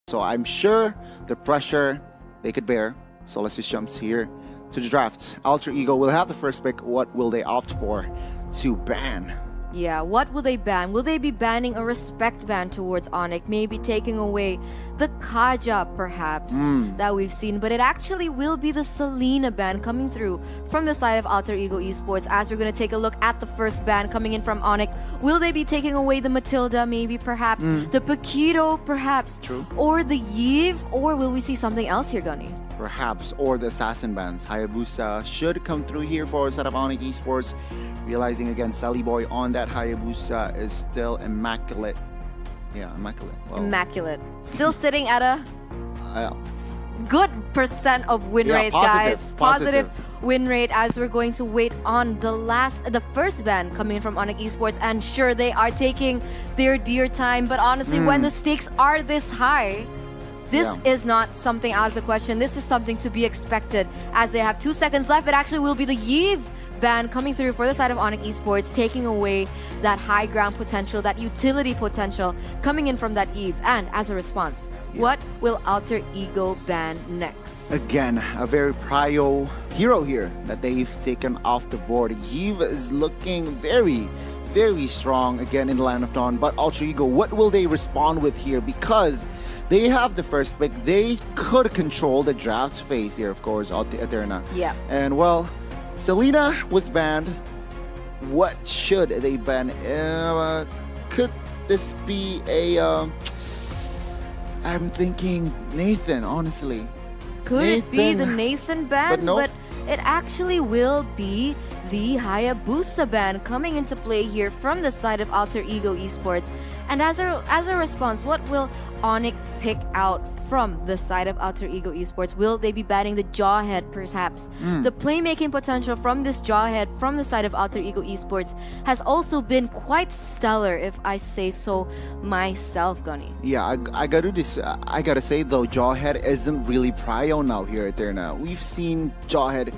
So I'm sure the pressure they could bear. So let's just jump here to the draft. Alter Ego will have the first pick. What will they opt for to ban? Yeah, what will they ban? Will they be banning a respect ban towards ONIC? Maybe taking away the Kaja, perhaps, that we've seen. But it actually will be the Selena ban coming through from the side of Alter Ego Esports. As we're going to take a look at the first ban coming in from ONIC. Will they be taking away the Matilda, maybe, perhaps? The Paquito, perhaps? True. Or the Yves? Or will we see something else here, Gunny? Perhaps, or the assassin bans. Hayabusa should come through here for a set of ONIC Esports. Realizing again, Sally Boy on that Hayabusa is still immaculate. Yeah, immaculate. Well, Immaculate. Still sitting at a uh, good percent of win Yeah, rate, positive, guys. positive. Win rate as we're going to wait on the first ban coming in from ONIC Esports. And sure, they are taking their dear time. But honestly, when the stakes are this high, this is not something out of the question. This is something to be expected. As they have 2 seconds left, it actually will be the Yves ban coming through for the side of ONIC Esports, taking away that high ground potential, that utility potential coming in from that Yves. And as a response, what will Alter Ego ban next? Again, a very prio hero here that they've taken off the board. Yves is looking very strong again in the Land of Dawn. But Alter Ego, what will they respond with here? Because they have the first pick. They could control the draft phase here, of course, Eterna. Yeah. And well, Selena was banned. What should they ban? Could this be a... I'm thinking Nathan, honestly. Could it be the Nathan ban? But no. But it actually will be the Hayabusa ban coming into play here from the side of Alter Ego Esports. And as a response, what will ONIC pick out from the side of Alter Ego Esports? Will they be banning the Jawhead, perhaps? The playmaking potential from this Jawhead from the side of Alter Ego Esports has also been quite stellar, if I say so myself, Gunny. Yeah, I gotta say though, Jawhead isn't really prio now here at Eterna. We've seen Jawhead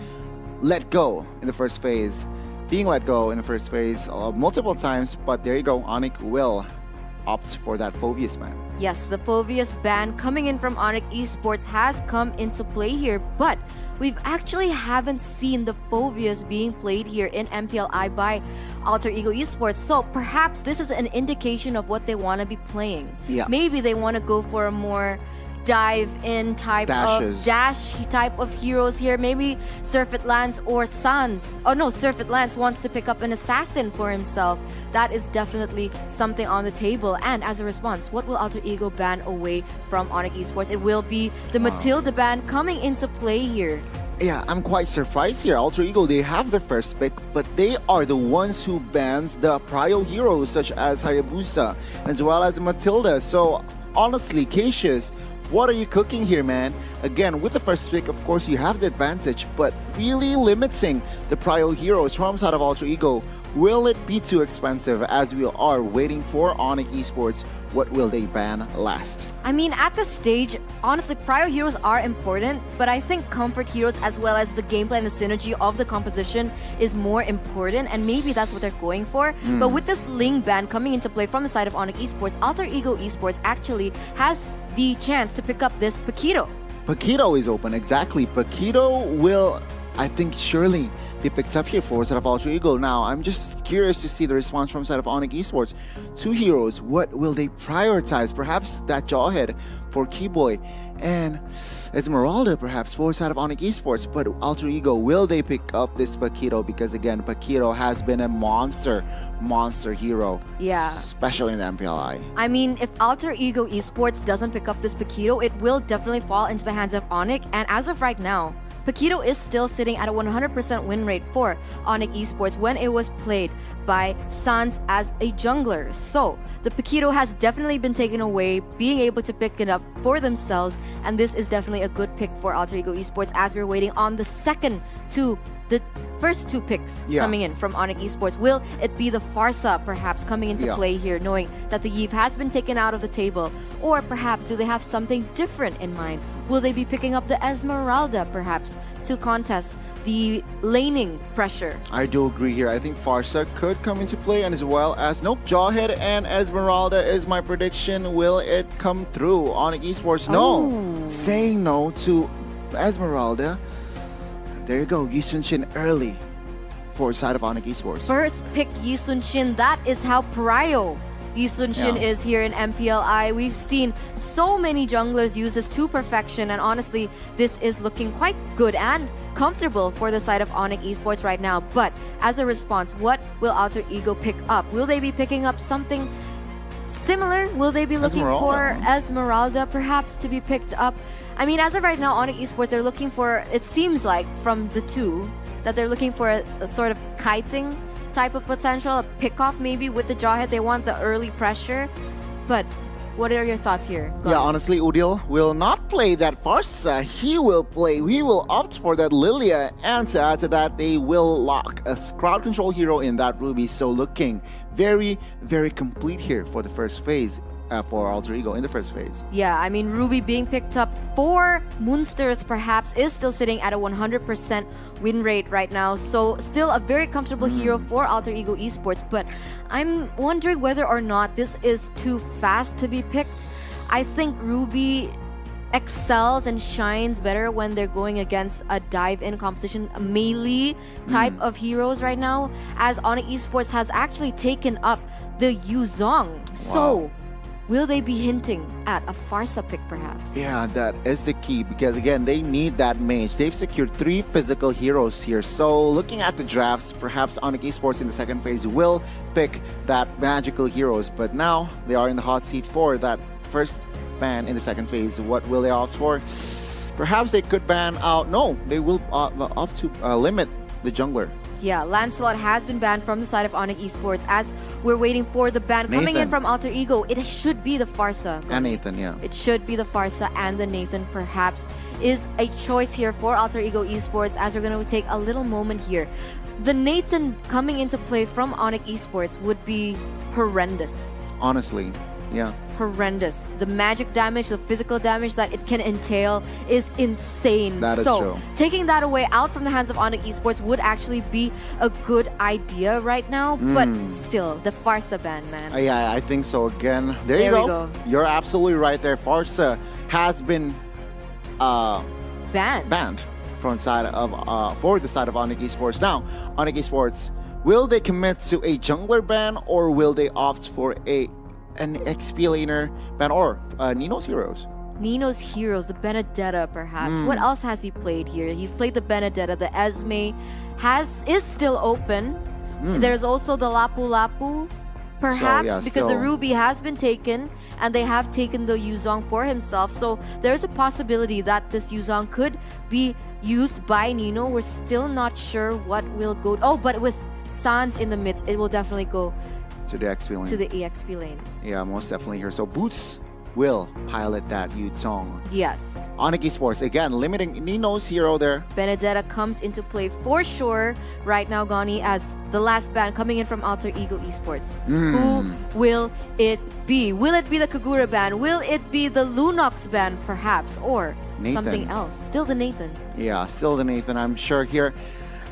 let go in the first phase, being let go in the first phase multiple times, but there you go, ONIC will opt for that Phobius ban. Yes, the Phobius ban coming in from ONIC Esports has come into play here, but we've actually haven't seen the Phobius being played here in MPLI by Alter Ego Esports. So perhaps this is an indication of what they want to be playing. Yeah. Maybe they want to go for a more dive-in type Dashes. of dash type of heroes here. Maybe Surfeit Lance or Sans. Oh no, Surfeit Lance wants to pick up an assassin for himself. That is definitely something on the table. And as a response, what will Alter Ego ban away from ONIC Esports? It will be the Matilda ban coming into play here. Yeah, I'm quite surprised here. Alter Ego, they have the first pick, but they are the ones who bans the prio heroes such as Hayabusa as well as Matilda. So honestly, Cassius, what are you cooking here, man? Again, with the first pick, of course, you have the advantage, but really limiting the prio heroes from side of Alter Ego. Will it be too expensive as we are waiting for ONIC Esports? What will they ban last? I mean, at this stage, honestly, prio heroes are important, but I think comfort heroes as well as the gameplay and the synergy of the composition is more important, and maybe that's what they're going for. But with this Ling ban coming into play from the side of ONIC Esports, Alter Ego Esports actually has the chance to pick up this Paquito. Paquito is open, exactly. Paquito will, I think, surely be picked up here for side of Alter Ego. Now, I'm just curious to see the response from side of ONIC Esports. Two heroes, what will they prioritize? Perhaps that Jawhead for Keyboy and Esmeralda perhaps for side of ONIC Esports. But Alter Ego, will they pick up this Paquito? Because again, Paquito has been a monster hero. Yeah. Especially in the MPLI. I mean, if Alter Ego Esports doesn't pick up this Paquito, it will definitely fall into the hands of ONIC. And as of right now, Paquito is still sitting at a 100% win rate for ONIC Esports when it was played by Sans as a jungler. So, the Paquito has definitely been taken away, being able to pick it up for themselves, and this is definitely a good pick for Alter Ego Esports as we're waiting on the second two the first two picks Yeah. coming in from ONIC Esports, will it be the Farsa perhaps coming into Yeah. play here, knowing that the Yves has been taken out of the table? Or perhaps do they have something different in mind? Will they be picking up the Esmeralda perhaps to contest the laning pressure? I do agree here. I think Farsa could come into play, and as well as nope, Jawhead and Esmeralda is my prediction. Will it come through? ONIC Esports, no. Oh. Saying no to Esmeralda. There you go, Yi Sun-shin early for side of ONIC Esports. First pick Yi Sun-shin. That is how prio Yi Sun-shin Yeah. is here in MPLI. We've seen so many junglers use this to perfection, and honestly, this is looking quite good and comfortable for the side of ONIC Esports right now. But as a response, what will Alter Ego pick up? Will they be picking up something similar? Will they be looking for Esmeralda perhaps to be picked up? I mean, as of right now, ONIC Esports are looking for, it seems like from the two, that they're looking for a sort of kiting type of potential, a pick-off maybe with the Jawhead. They want the early pressure. But what are your thoughts here? Go Yeah, on. honestly, Udil will not play that Farsa. He will opt for that Lilia, and to add to that, they will lock a crowd control hero in that Ruby. So looking very, very complete here for the first phase. For Alter Ego in the first phase. Yeah, I mean, Ruby being picked up for Moonsters perhaps is still sitting at a 100% win rate right now. So still a very comfortable hero for Alter Ego Esports. But I'm wondering whether or not this is too fast to be picked. I think Ruby excels and shines better when they're going against a dive-in competition, a melee type of heroes right now, as ONIC Esports has actually taken up the Yuzong. So will they be hinting at a Farsa pick perhaps? Yeah, that is the key because again, they need that mage. They've secured 3 physical heroes here. So looking at the drafts, perhaps ONIC Esports in the second phase will pick that magical heroes. But now they are in the hot seat for that first ban in the second phase. What will they opt for? Perhaps they could ban out. No, they will opt to limit the jungler. Yeah, Lancelot has been banned from the side of ONIC Esports as we're waiting for the ban coming in Nathan. from Alter Ego. It should be the Farsa. And Nathan, yeah. It should be the Farsa, and the Nathan perhaps is a choice here for Alter Ego Esports, as we're going to take a little moment here. The Nathan coming into play from ONIC Esports would be horrendous. Honestly, yeah. Horrendous. The magic damage, the physical damage that it can entail is insane. That is so true. taking that away out from the hands of ONIC Esports would actually be a good idea right now. But still, the Farsa ban, man. Yeah, I think so. Again, there There you we go. go. You're absolutely right there. Farsa has been Ban. banned from side of for the side of ONIC Esports. Now, ONIC Esports, will they commit to a jungler ban or will they opt for an XP laner ban or Nino's heroes? Nino's heroes, the Benedetta perhaps. What else has he played here? He's played the Benedetta. The Esme is still open. There's also the Lapu Lapu perhaps, yeah, because the still- Ruby has been taken and they have taken the Yuzong for himself. So there's a possibility that this Yuzong could be used by Nino. We're still not sure what will go. Oh, but with Sans in the midst, it will definitely go To the XP lane. to the EXP lane. Yeah, most definitely here. So Boots will pilot that Yuzong. Yes. ONIC Esports, again, limiting Nino's hero there. Benedetta comes into play for sure right now, Gani, as the last ban coming in from Alter Ego Esports. Who will it be? Will it be the Kagura ban? Will it be the Lunox ban, perhaps? Or Nathan. something else? Still the Nathan. Yeah, still the Nathan, I'm sure here.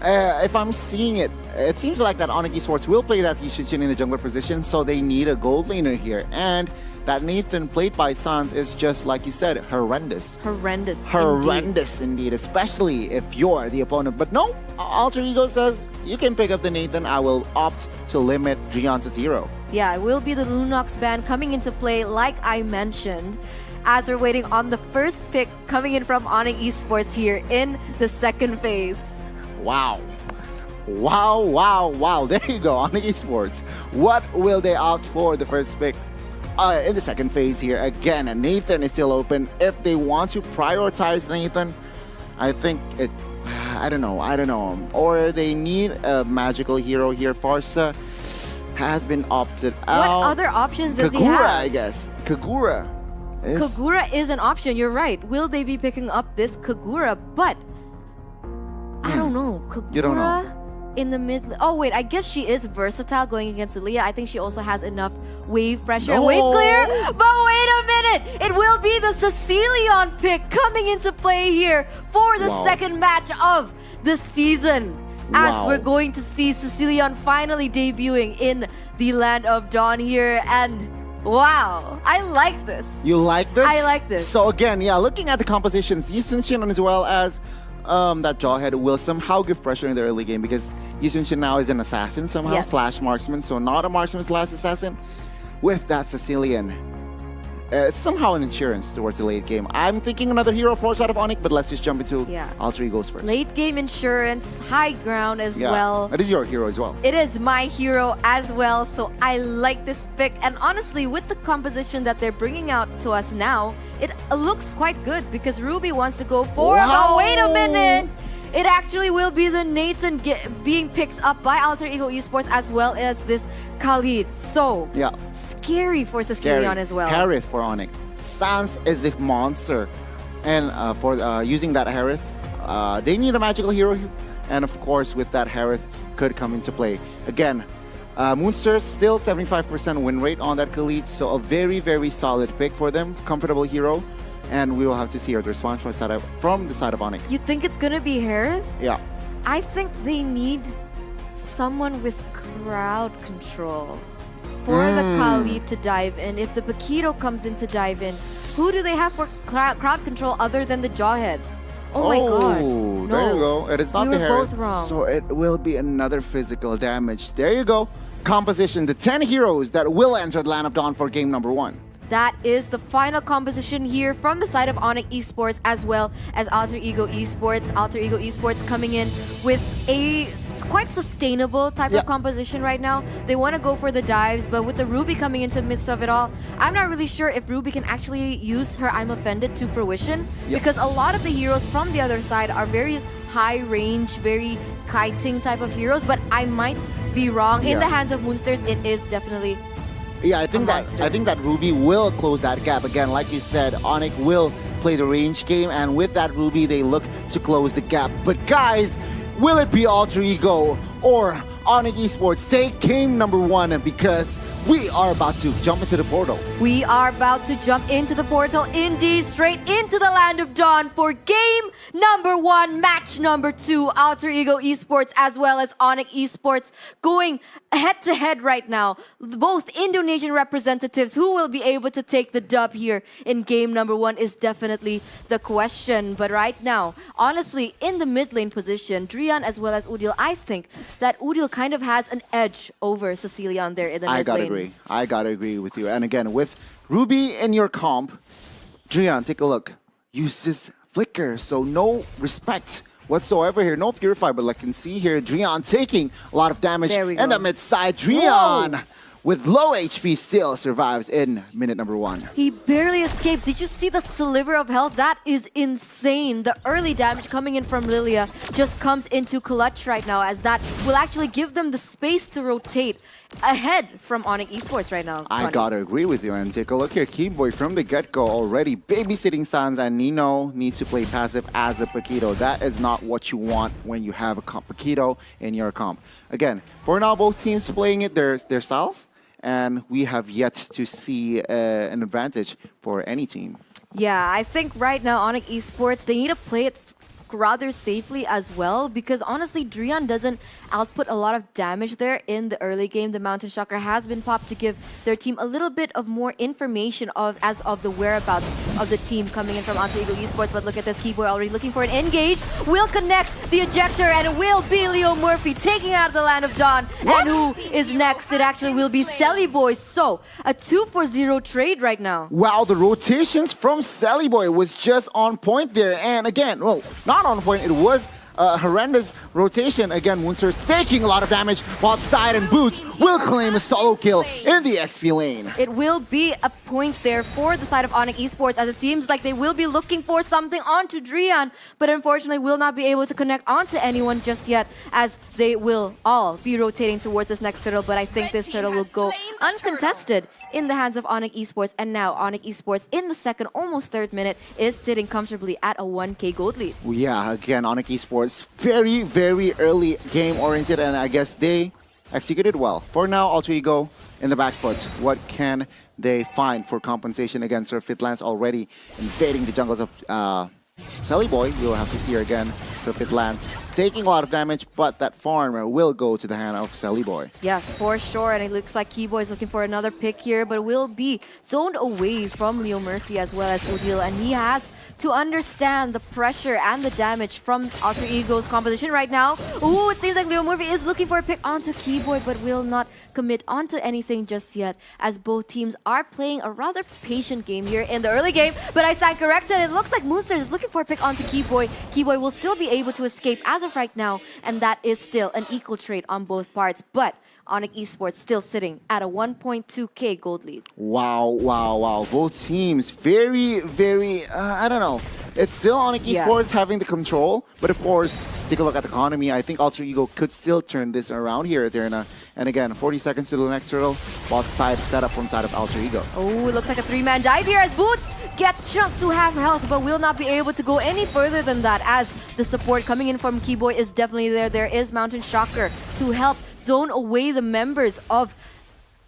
If I'm seeing it, it seems like that ONIC Esports will play that Yi Sun-shin in the jungler position, so they need a gold laner here. And that Nathan played by Sans is just, like you said, horrendous. Horrendous. Indeed. Horrendous indeed, especially if you're the opponent. But no, Alter Ego says, you can pick up the Nathan, I will opt to limit Giance's hero. Yeah, it will be the Lunox ban coming into play, like I mentioned, as we're waiting on the first pick coming in from ONIC Esports here in the second phase. Wow. Wow, wow, wow. There you go, ONIC Esports. What will they opt for the first pick? In the second phase here, again, Nathan is still open. If they want to prioritize Nathan, I think it... I don't know. Or they need a magical hero here. Farsa has been opted out. What other options does he Kagura, have? I guess. Kagura. Kagura is an option, you're right. Will they be picking up this Kagura? But I don't know. You don't know. Kagura in the mid. Oh wait, I guess she is versatile going against Leah. I think she also has enough wave pressure and wave clear. But wait a minute, it will be the Cecilion pick coming into play here for the second match of the season. As we're going to see Cecilion finally debuting in the Land of Dawn here, and wow, I like this. You like this? I like this. So again, yeah, looking at the compositions, Yusunshin as well as that Jawhead will somehow give pressure in the early game because Yusunshin now is an assassin somehow, slash marksman, so not a marksman slash assassin. With that Cecilion, it's somehow an insurance towards the late game. I'm thinking another hero force out of ONIC, but let's just jump into Alter Egos first. Late game insurance, high ground as well. It is your hero as well. It is my hero as well, so I like this pick. And honestly, with the composition that they're bringing out to us now, it looks quite good because Ruby wants to go for but wait a minute! It actually will be the Nathan being picked up by Alter Ego Esports as well as this Khalid. So, scary for Cecilion as well. Harith for ONIC. Sans is a monster. And for using that Harith, they need a magical hero. And of course, with that Harith could come into play. Again, Moonster still 75% win rate on that Khalid. So a very, very solid pick for them. Comfortable hero. And we will have to see our response from the side of ONIC. You think it's gonna be Harith? Yeah. I think they need someone with crowd control for the Khalid to dive in. If the Paquito comes in to dive in, who do they have for crowd control other than the Jawhead? Oh my god. No. There you go. It is not the Harith. Both wrong. So it will be another physical damage. There you go. Composition, the 10 heroes that will enter the Land of Dawn for game number 1. That is the final composition here from the side of ONIC Esports as well as Alter Ego Esports. Alter Ego Esports coming in with a quite sustainable type of composition right now. They want to go for the dives, but with the Ruby coming into the midst of it all, I'm not really sure if Ruby can actually use her I'm Offended to fruition because a lot of the heroes from the other side are very high range, very kiting type of heroes, but I might be wrong. In the hands of Moonsters, it is definitely I think that Ruby will close that gap. Again, like you said, ONIC will play the range game, and with that Ruby, they look to close the gap. But guys, will it be Alter Ego or ONIC Esports take game number 1? Because we are about to jump into the portal. We are about to jump into the portal, indeed, straight into the Land of Dawn for game number 1, match number 2. Alter Ego Esports as well as ONIC Esports going head-to-head right now. Both Indonesian representatives who will be able to take the dub here in game number 1 is definitely the question. But right now, honestly, in the mid lane position, Drian as well as Udil, I think that Udil kind of has an edge over Cecilion there in the mid lane. I gotta agree with you. And again, with Ruby in your comp, Drian, take a look. Uses Flicker, so no respect whatsoever here. No Purify, but like you can see here, Drian taking a lot of damage. And the mid side, Drian with low HP still survives in minute number 1. He barely escapes. Did you see the sliver of health? That is insane. The early damage coming in from Lilia just comes into clutch right now, as that will actually give them the space to rotate ahead from ONIC Esports right now. I gotta agree with you, and take a look here. Keyboy from the get-go already babysitting Sans, and Nino needs to play passive as a Paquito. That is not what you want when you have a Paquito in your comp. Again, for now, both teams playing it their styles, and we have yet to see an advantage for any team. Yeah, I think right now ONIC Esports, they need to play it rather safely as well, because honestly, Drian doesn't output a lot of damage there in the early game. The Mountain Shocker has been popped to give their team a little bit of more information as of the whereabouts of the team coming in from Alter Ego Esports. But look at this, Keyboy already looking for an engage. Will connect the ejector, and it will be Leo Murphy taking out the Land of Dawn. And who is next? It actually will be Selly Boy. So, a 2-for-0 trade right now. Wow, the rotations from Selly Boy was just on point there. And again, well, not on point, it was a horrendous rotation. Again, Moonster's taking a lot of damage, while Side and Boots will claim a solo kill in the XP lane. It will be a point there for the side of ONIC Esports, as it seems like they will be looking for something onto Drian, but unfortunately will not be able to connect onto anyone just yet, as they will all be rotating towards this next turtle. But I think this turtle will go uncontested in the hands of ONIC Esports, and now ONIC Esports in the second, almost third minute is sitting comfortably at a 1k gold lead. Yeah, again, ONIC Esports Esports. Very, very early game oriented, and I guess they executed well. For now, Alter Ego in the back foot. What can they find for compensation against Surfit Lance already invading the jungles of Sally Boy? We'll have to see her again. Surfit Lance taking a lot of damage, but that farm will go to the hand of Sally Boy. Yes, for sure. And it looks like Keyboy is looking for another pick here, but will be zoned away from Leo Murphy as well as Odile. And he has to understand the pressure and the damage from Alter Ego's composition right now. Ooh, it seems like Leo Murphy is looking for a pick onto Keyboy, but will not commit onto anything just yet, as both teams are playing a rather patient game here in the early game. But I stand corrected. It looks like Moonster is looking for a pick onto Keyboy. Keyboy will still be able to escape as of right now, and that is still an equal trade on both parts. But ONIC Esports still sitting at a 1.2k gold lead. Wow, wow, wow. Both teams very, very, I don't know. It's still ONIC Esports having the control, but of course, take a look at the economy. I think Alter Ego could still turn this around here, Eterna. And again, 40 seconds to the next turtle. Both side setup from side of Alter Ego. Oh, it looks like a three-man dive here as Boots gets chunked to half health, but will not be able to go any further than that, as the support coming in from Keyboy is definitely there. There is Mountain Shocker to help zone away the members of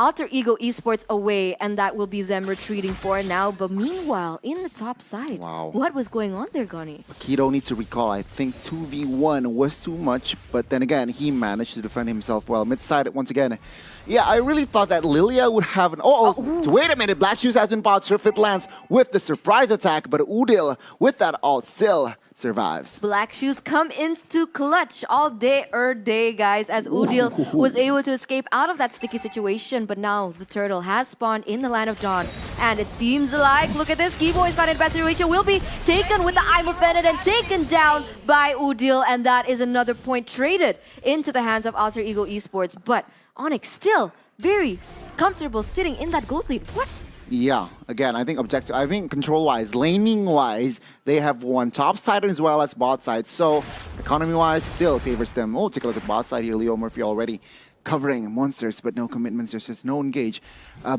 Alter Ego Esports away, and that will be them retreating for now. But meanwhile, in the top side, what was going on there, Gani? Kido needs to recall, I think 2v1 was too much, but then again, he managed to defend himself well. Mid-side, once again, yeah, I really thought that Lilia would have an... wait a minute, Black Shoes has been bought. Surfit Lance with the surprise attack, but Udil with that ult still survives. Black Shoes come into clutch all day, guys, as Udil was able to escape out of that sticky situation. But now the turtle has spawned in the Land of Dawn. And it seems like, look at this, Keyboy's got in a bad situation, will be taken with the I'm Offended and taken down by Udil. And that is another point traded into the hands of Alter Ego Esports. But ONIC still very comfortable sitting in that gold lead. What? Yeah, again, I think control-wise, laning-wise, they have won top side as well as bot side. So economy-wise, still favors them. Oh, take a look at bot side here. Leo Murphy already covering monsters, but no commitments. There's just no engage.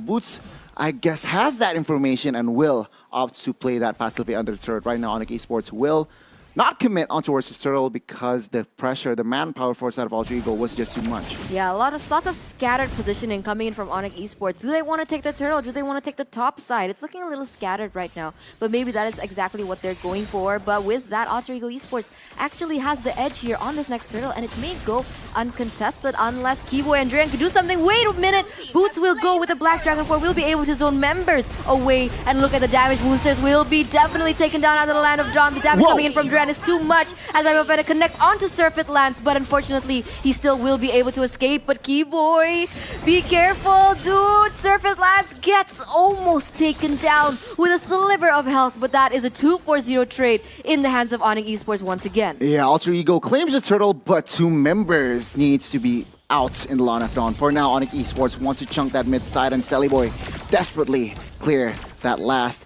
Boots, I guess, has that information and will opt to play that passively under the turret. Right now, ONIC Esports will not commit on towards the turtle because the pressure, the manpower for side of Alter Ego was just too much. Yeah, lots of scattered positioning coming in from ONIC Esports. Do they want to take the turtle? Do they want to take the top side? It's looking a little scattered right now, but maybe that is exactly what they're going for. But with that, Alter Ego Esports actually has the edge here on this next turtle, and it may go uncontested unless Keyboy and Drayan can do something. Wait a minute! Boots will go with the Black Dragon 4, will be able to zone members away, and look at the damage. Boosters will be definitely taken down out of the Land of Dawn. The damage coming in from Drayan is too much, as I'm Offended connects onto Surfit Lance, but unfortunately, he still will be able to escape. But Keyboy, be careful, dude! Surfit Lance gets almost taken down with a sliver of health, but that is a 2-4-0 trade in the hands of ONIC Esports once again. Yeah, Alter Ego claims the turtle, but 2 members needs to be out in the Land of Dawn. For now, ONIC Esports want to chunk that mid side, and Sally Boy desperately clear that last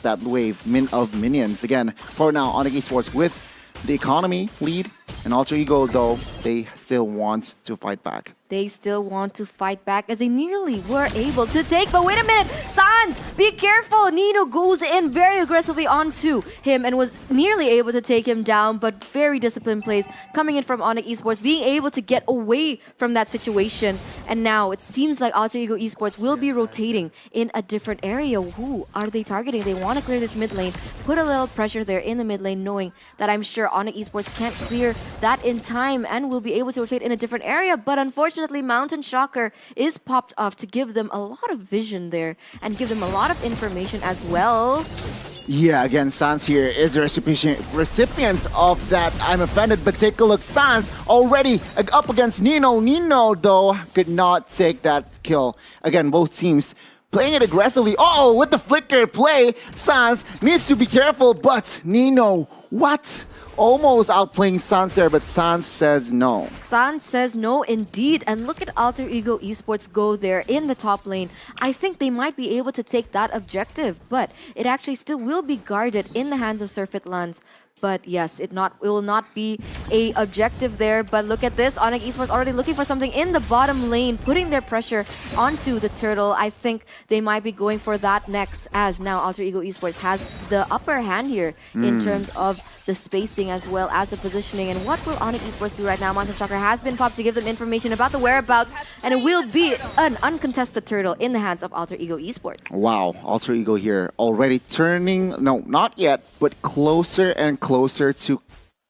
that wave of minions. Again, for now, ONIC Esports with the economy lead, and Alter Ego, though, they still want to fight back. They still want to fight back as they nearly were able to take. But wait a minute, Sans, be careful. Nino goes in very aggressively onto him and was nearly able to take him down, but very disciplined plays coming in from ONIC Esports, being able to get away from that situation. And now it seems like Alter Ego Esports will be rotating in a different area. Who are they targeting? They want to clear this mid lane, put a little pressure there in the mid lane, knowing that I'm sure ONIC Esports can't clear that in time and will be able to rotate in a different area. But unfortunately, Mountain Shocker is popped off to give them a lot of vision there and give them a lot of information as well. Yeah, again, Sans here is the recipients of that I'm Offended, but take a look, Sans already up against Nino. Nino, though, could not take that kill. Again, both teams playing it aggressively. Oh, with the flicker play, Sans needs to be careful, but Nino, what? Almost outplaying Sans there, but Sans says no. Sans says no indeed. And look at Alter Ego Esports go there in the top lane. I think they might be able to take that objective, but it actually still will be guarded in the hands of Surfit Lance. But yes, it will not be a objective there. But look at this, ONIC Esports already looking for something in the bottom lane, putting their pressure onto the turtle. I think they might be going for that next, as now Alter Ego Esports has the upper hand here in terms of the spacing as well as the positioning. And what will ONIC Esports do right now? Moonton Chakra has been popped to give them information about the whereabouts, and it will be an uncontested turtle in the hands of Alter Ego Esports. Wow, Alter Ego here already turning, no, not yet, but closer and closer to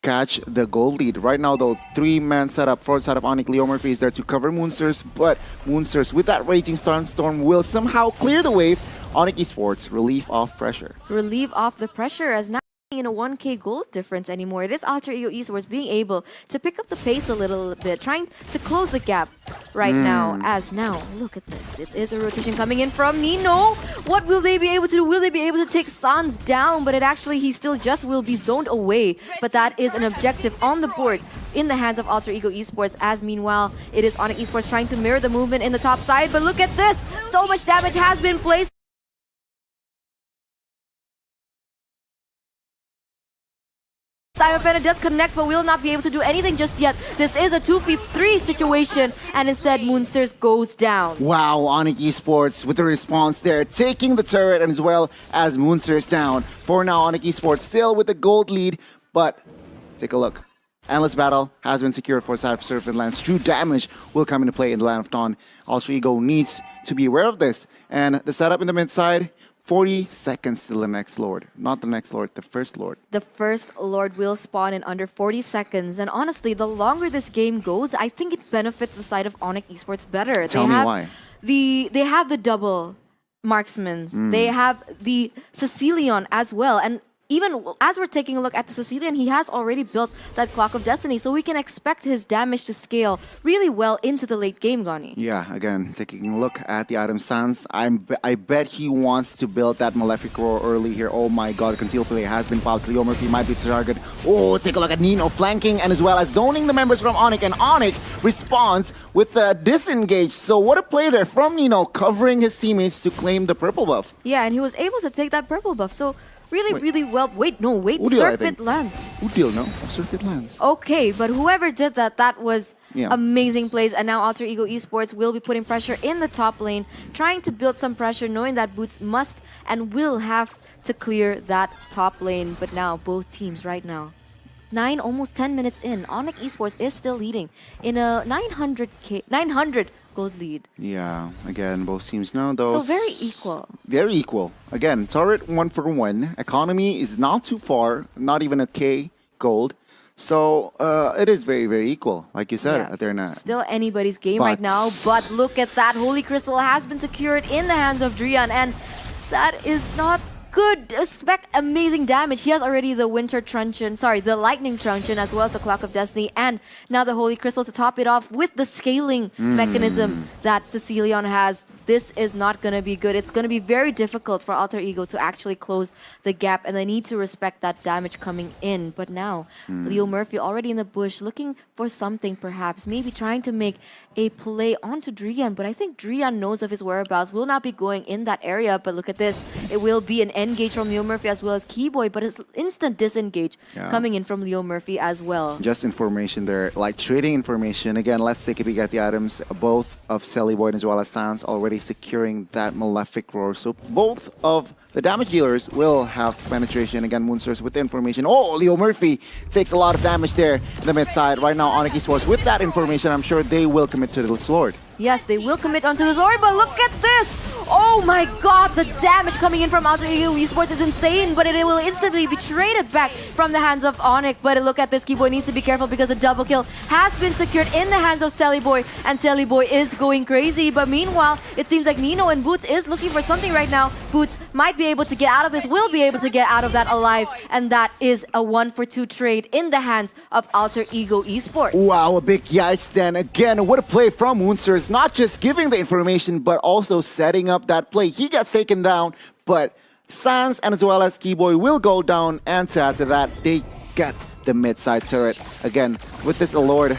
catch the gold lead. Right now, though, 3-man setup, front side of ONIC. Leo Murphy is there to cover Moonsters, but Moonsters with that Raging Storm will somehow clear the wave. ONIC Esports, relief off pressure. Relieve off the pressure as now in a 1K gold difference anymore. It is Alter Ego Esports being able to pick up the pace a little bit, trying to close the gap right now. As now, look at this. It is a rotation coming in from Nino. What will they be able to do? Will they be able to take Sans down? But it actually, he still just will be zoned away. But that is an objective on the board in the hands of Alter Ego Esports, as meanwhile, it is ONIC Esports trying to mirror the movement in the top side. But look at this. So much damage has been placed. SEMIFINAL does connect, but will not be able to do anything just yet. This is a 2v3 situation, and instead Moonsters goes down. Wow, ONIC Esports with the response there, taking the turret and as well as Moonsters down. For now, ONIC Esports still with the gold lead, but take a look. Endless Battle has been secured for side of Serpent Lands. True damage will come into play in the Land of Dawn. Alter Ego needs to be aware of this. And the setup in the mid side, 40 seconds till the next Lord. Not the next Lord, the first Lord. The first Lord will spawn in under 40 seconds. And honestly, the longer this game goes, I think it benefits the side of ONIC Esports better. Tell me why. They have the double marksmen. They have the Sicilian as well. And even as we're taking a look at the Sicilian, he has already built that Clock of Destiny, so we can expect his damage to scale really well into the late game, Gani. Yeah, again, taking a look at the item stance, I bet he wants to build that Malefic Roar early here. Oh my god, Conceal Play has been popped. Leo Murphy might be the target. Oh, take a look at Nino flanking and as well as zoning the members from ONIC, and ONIC responds with the disengage. So what a play there from Nino, covering his teammates to claim the purple buff. Yeah, and he was able to take that purple buff, so really well. Wait, Udil, Serpent Lands. Udil, no? Serpent Lands. Okay, but whoever did that, that was Yeah. amazing plays. And now Alter Ego Esports will be putting pressure in the top lane, trying to build some pressure, knowing that Boots must and will have to clear that top lane. But now, both teams right now, almost 10 minutes in, ONIC Esports is still leading in a 900 gold lead. Yeah, again, both teams now, though. So very equal. Very equal. Again, turret 1-for-1. Economy is not too far, not even a K gold. So it is very equal, like you said. Yeah. They're not. Still anybody's game right now, but look at that. Holy Crystal has been secured in the hands of Drian, and that is not good. Expect amazing damage. He has already the the Lightning Truncheon as well as the Clock of Destiny, and now the Holy Crystal to top it off with the scaling mechanism that Sicilian has. This is not going to be good. It's going to be very difficult for Alter Ego to actually close the gap, and they need to respect that damage coming in. But now, Leo Murphy already in the bush, looking for something perhaps, maybe trying to make a play onto Drian, but I think Drian knows of his whereabouts, will not be going in that area. But look at this. It will be an engage from Leo Murphy as well as Keyboy, but it's instant disengage coming in from Leo Murphy as well. Just information there, like trading information. Again, let's take a peek at the items. Both of Sellyboy as well as Sans already securing that Malefic Roar. So both of the damage dealers will have penetration. Again, Moonsters with the information. Oh, Leo Murphy takes a lot of damage there in the mid side. Right now, ONIC Esports with that information, I'm sure they will commit to the Sword. Yes, they will commit onto the Zord, but look at this! Oh my god, the damage coming in from Alter Ego Esports is insane, but it will instantly be traded back from the hands of ONIC. But look at this, Keyboy needs to be careful because the double kill has been secured in the hands of Sellyboy, and Sellyboy is going crazy. But meanwhile, it seems like Nino and Boots is looking for something right now. Boots might be able to get out of this, will be able to get out of that alive, and that is a 1-for-2 trade in the hands of Alter Ego Esports. Wow, a big yikes then. Again, what a play from Moonsters. Not just giving the information, but also setting up that play. He gets taken down, but Sans and as well as Keyboy will go down, and to add to that, they get the mid-side turret. Again, with this Lord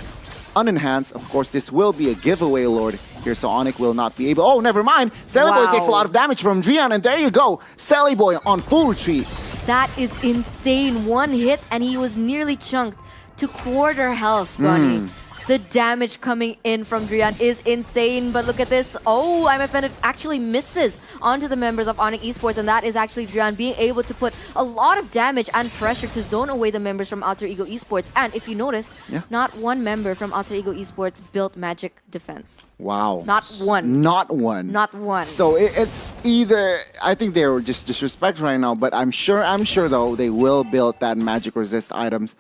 unenhanced, of course, this will be a giveaway Lord here, so ONIC will not be able... Oh, never mind! Sellyboy takes a lot of damage from Drian, and there you go! Sellyboy on full retreat. That is insane. One hit, and he was nearly chunked to quarter health, Gunny. The damage coming in from Drian is insane, but look at this. Oh, I'm offended. Actually misses onto the members of ONIC Esports, and that is actually Drian being able to put a lot of damage and pressure to zone away the members from Alter Ego Esports. And if you notice, not one member from Alter Ego Esports built magic defense. Wow. Not one. Not one. Not one. So it's either, I think they were just disrespect right now, but I'm sure though they will build that magic resist items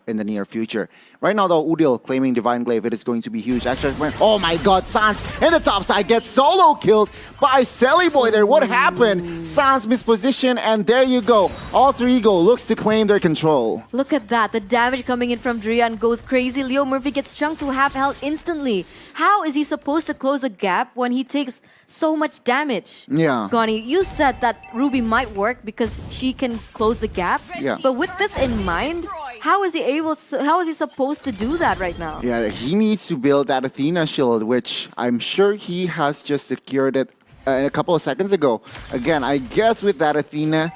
in the near future. Right now though, Udil claiming Divine Glaive, it is going to be huge. Actually, oh my god, Sans in the top side gets solo killed by Boy there. What happened? Sans misposition, and there you go. Alter Ego looks to claim their control. Look at that. The damage coming in from Drian goes crazy. Leo Murphy gets chunked to half health instantly. How is he supposed to close the gap when he takes so much damage? Yeah. Gani, you said that Ruby might work because she can close the gap. Yeah. But with this in mind, how is he supposed to do that right now? Yeah, he needs to build that Athena shield, which I'm sure he has just secured it a couple of seconds ago. Again, I guess with that Athena,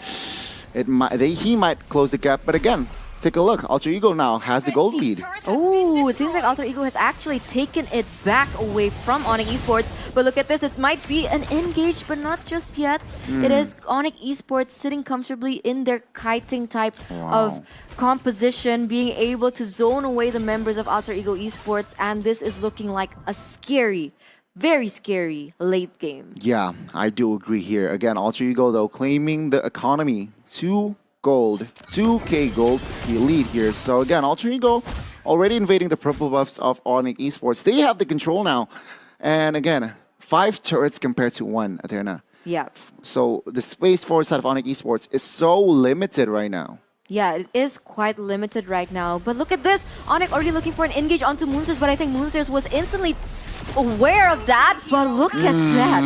he might close the gap. But again, take a look. Alter Ego now has the gold lead. Oh, it seems like Alter Ego has actually taken it back away from ONIC Esports. But look at this. It might be an engage, but not just yet. It is ONIC Esports sitting comfortably in their kiting type of composition, being able to zone away the members of Alter Ego Esports. And this is looking like a scary, very scary late game. Yeah, I do agree here. Again, Alter Ego, though, claiming the economy 2K gold lead here. So again, Alter Ego already invading the purple buffs of ONIC Esports. They have the control now. And again, 5 turrets compared to 1, Athena. Yeah. So the space forward side of ONIC Esports is so limited right now. Yeah, it is quite limited right now. But look at this. ONIC already looking for an engage onto Moonsters, but I think Moonsters was instantly aware of that. But look at that.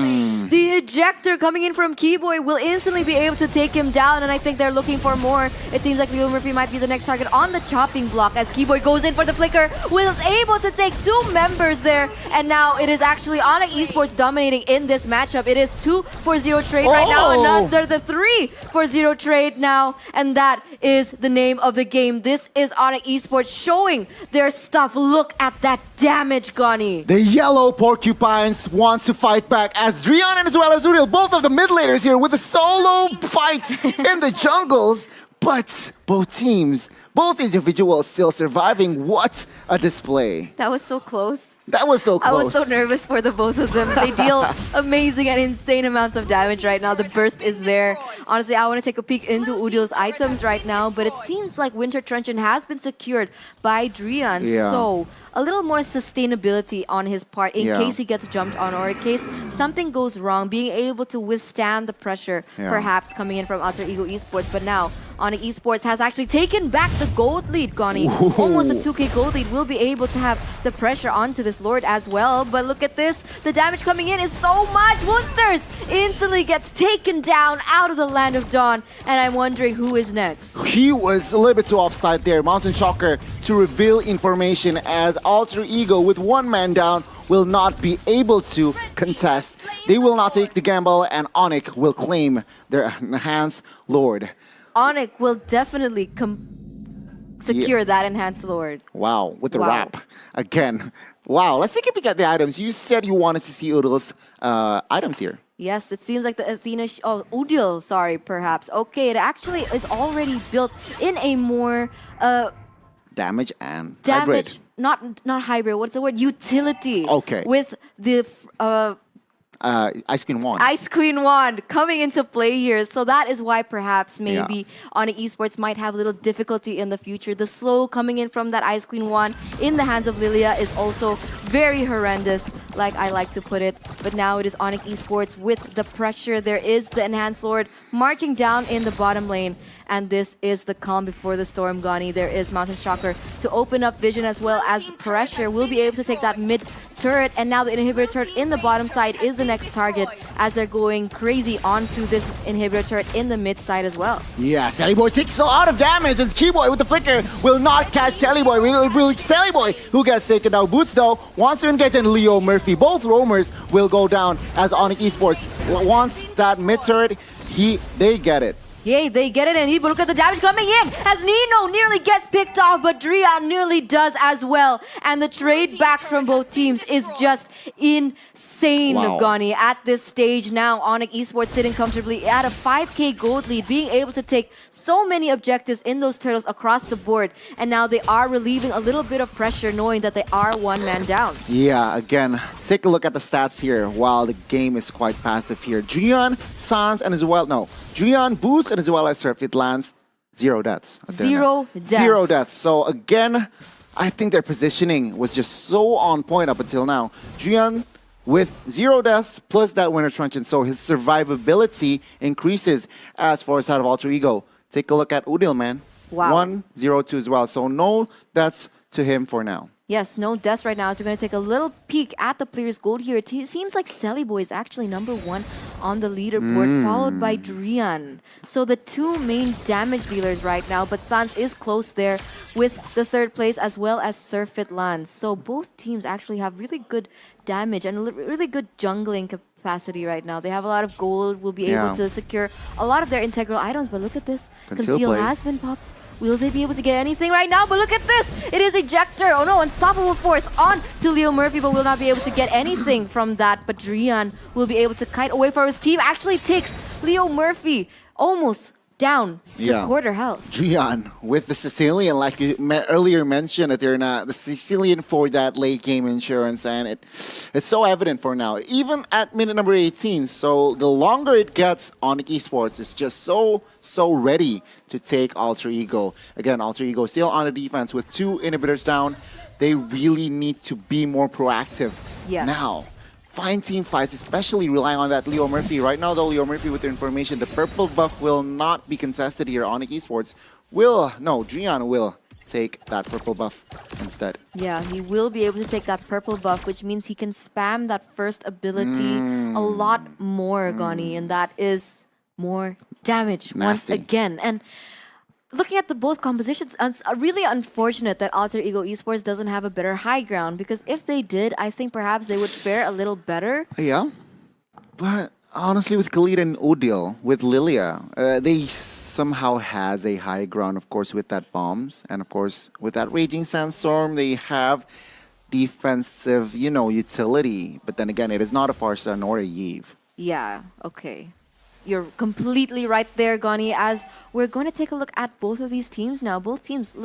The ejector coming in from Keyboy will instantly be able to take him down, and I think they're looking for more. It seems like Leo Murphy might be the next target on the chopping block as Keyboy goes in for the flicker. Was able to take 2 members there, and now it is actually ONIC Esports dominating in this matchup. It is 2-for-0 trade right now, another the 3-for-0 trade now, and that is the name of the game. This is ONIC Esports showing their stuff. Look at that damage, Gani. The yellow porcupines wants to fight back as Drian and as well as Udil, both of the mid laners here with a solo fight in the jungles. But both teams, both individuals still surviving. What a display. That was so close. That was so close. I was so nervous for the both of them. They deal amazing and insane amounts of damage right now. The burst is there. Honestly, I want to take a peek into Udil's items right now, but it seems like Winter Truncheon has been secured by Drian. Yeah. So a little more sustainability on his part in case he gets jumped on or in case something goes wrong, being able to withstand the pressure perhaps coming in from Alter Ego Esports. But now ONIC Esports has actually taken back the gold lead, Gani. Almost a 2K gold lead. Will be able to have the pressure onto this Lord as well. But look at this. The damage coming in is so much. Monsters instantly gets taken down out of the Land of Dawn. And I'm wondering who is next. He was a little bit too offside there. Mountain Shocker to reveal information as Alter Ego with 1 man down will not be able to contest. They will not take the gamble, and ONIC will claim their enhanced Lord. ONIC will definitely secure that enhanced Lord. Wow, with the wrap. Again, wow. Let's take a peek at the items. You said you wanted to see Udil's items here. Yes, it seems like the Athena... Udil, sorry, perhaps. Okay, it actually is already built in a more... damage and hybrid. Not hybrid, what's the word? Utility. Okay. With the... Ice Queen Wand. Ice Queen Wand coming into play here. So that is why perhaps maybe ONIC Esports might have a little difficulty in the future. The slow coming in from that Ice Queen Wand in the hands of Lilia is also very horrendous, like I like to put it. But now it is ONIC Esports with the pressure. There is the Enhanced Lord marching down in the bottom lane. And this is the calm before the storm, Gani. There is Mountain Shocker to open up vision as well as pressure. We'll be able to take that mid turret. And now the inhibitor turret in the bottom side is the next target as they're going crazy onto this inhibitor turret in the mid side as well. Yeah, Boy takes a lot of damage, and Keyboy with the flicker will not catch Boy. Will Boy, who gets taken down. Boots, though, wants to engage in Leo Murphy. Both roamers will go down as ONIC Esports. Once that mid turret, they get it. Yay, they get it indeed, but look at the damage coming in as Nino nearly gets picked off, but Dria nearly does as well. And the trade backs from both teams is just insane, Wow. Gani. At this stage now, ONIC Esports sitting comfortably at a 5k gold lead, being able to take so many objectives in those turtles across the board. And now they are relieving a little bit of pressure knowing that they are one man down. Yeah, again, take a look at the stats here while the game is quite passive here. Drian, Sans, and as well, no, Drian, Boots, and as well as Surfit lands, 0 deaths. Zero deaths. 0 deaths. So again, I think their positioning was just so on point up until now. Drian with 0 deaths plus that winter truncheon, so his survivability increases. As for side of Alter Ego, take a look at Udil, man. Wow. 1-0-2 as well. So no deaths to him for now. Yes, no deaths right now. So we're going to take a little peek at the player's gold here. It seems like Boy is actually #1 on the leaderboard, followed by Drian. So the two main damage dealers right now, but Sans is close there with the 3rd place as well as Surfit Lands. So both teams actually have really good damage and really good jungling capacity right now. They have a lot of gold, will be able to secure a lot of their integral items, but look at this. Conceal has been popped. Will they be able to get anything right now? But look at this! It is Ejector! Oh no, Unstoppable Force on to Leo Murphy, but will not be able to get anything from that. But Drian will be able to kite away from his team. Actually takes Leo Murphy almost down to quarter health. Drian with the Sicilian, like you earlier mentioned, that they're not the Sicilian for that late game insurance, and it's so evident for now. Even at minute number 18, so the longer it gets, ONIC Esports is just so ready to take Alter Ego. Again, Alter Ego still on the defense with 2 inhibitors down. They really need to be more proactive now. Find team fights, especially relying on that Leo Murphy. Right now, though, Leo Murphy with the information, the purple buff will not be contested here. ONIC Esports Drian will take that purple buff instead. Yeah, he will be able to take that purple buff, which means he can spam that first ability a lot more, Gani, and that is more damage once again. And looking at the both compositions, it's really unfortunate that Alter Ego Esports doesn't have a better high ground, because if they did, I think perhaps they would fare a little better. Yeah, but honestly, with Khalid and Udil, with Lilia, they somehow has a high ground, of course, with that bombs, and of course, with that Raging Sandstorm, they have defensive, utility. But then again, it is not a Farsa nor a Yve. Yeah, okay. You're completely right there, Gani, as we're going to take a look at both of these teams now. Both teams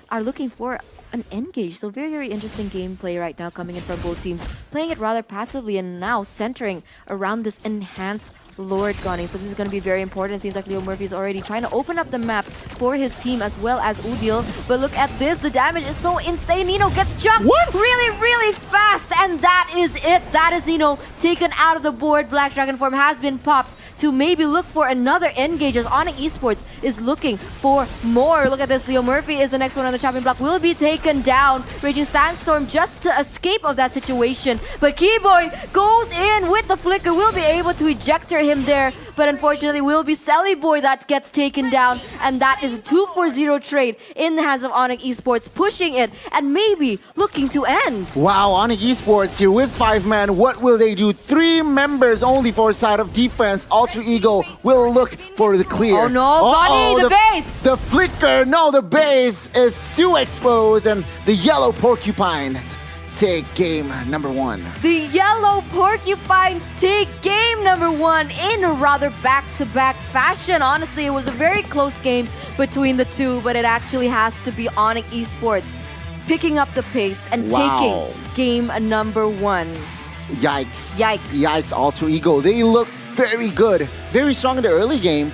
are looking for an engage. So very, very interesting gameplay right now coming in from both teams. Playing it rather passively and now centering around this enhanced Lord, Gani. So this is going to be very important. It seems like Leo Murphy is already trying to open up the map for his team as well as Udil. But look at this. The damage is so insane. Nino gets jumped really, really fast. And that is it. That is Nino taken out of the board. Black Dragon form has been popped to maybe look for another engage, as ONIC Esports is looking for more. Look at this. Leo Murphy is the next one on the chopping block. Will be taken down. Raging Sandstorm just to escape of that situation. But Keyboy goes in with the flicker. Will be able to eject him there. But unfortunately, will be Boy that gets taken down. And that is a 2-4-0 trade in the hands of ONIC Esports, pushing it and maybe looking to end. Wow, ONIC Esports here with 5-man. What will they do? 3 members only for side of defense. Alter Ego will look for the clear. Oh no, Gani, the base! The flicker, no, the base is too exposed, and the yellow porcupines take game number 1. The yellow porcupines take game number 1 in a rather back-to-back fashion. Honestly, it was a very close game between the two, but it actually has to be ONIC Esports picking up the pace and taking game number 1. Yikes. Yikes. Yikes, Alter Ego. They look very good, very strong in the early game.